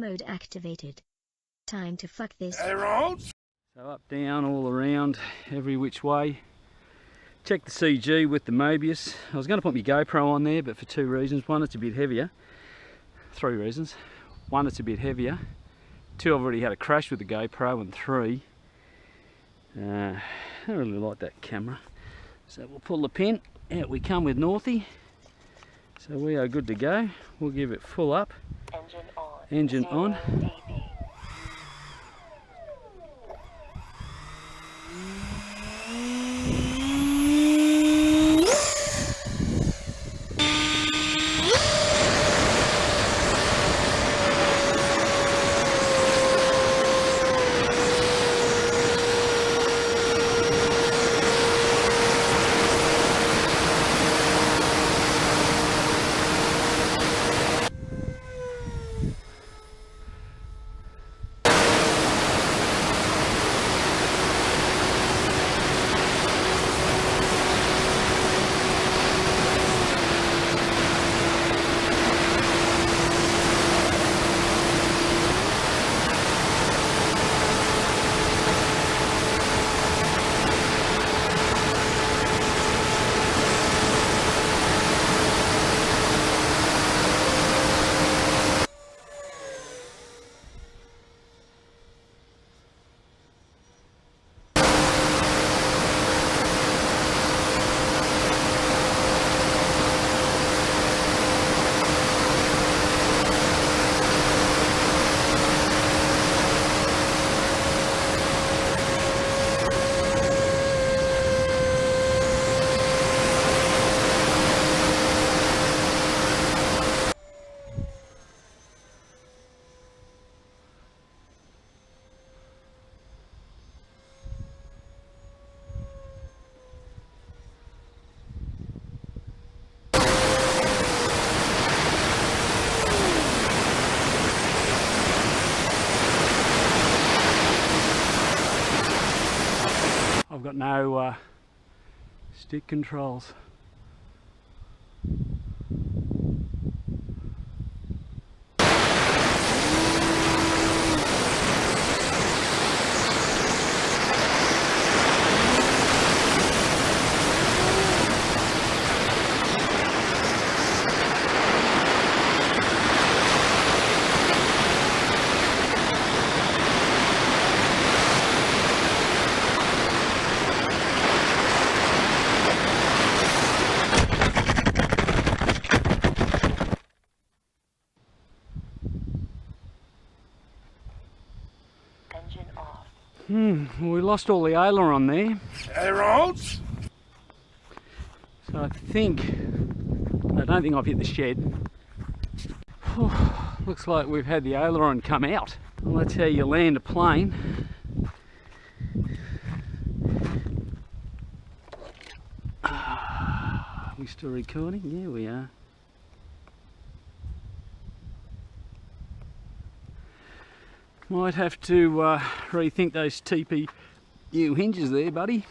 mode activated. Time to fuck this. So up, down, all around, every which way. Check the CG with the Mobius. I was going to put my GoPro on there, but for two reasons. One, it's a bit heavier. Three reasons. One, it's a bit heavier. Two, I've already had a crash with the GoPro. And three, I don't really like that camera. So we'll pull the pin. Out we come with Northy. So we are good to go. We'll give it full up. Engine on. Engine on. dB. I've got no stick controls. Engine off. Well, we lost all the aileron there. Ailerons? So I don't think I've hit the shed. Looks like we've had the aileron come out. Well, that's how you land a plane. Are we still recording? Yeah, we are. Might have to rethink those TPU hinges there, buddy.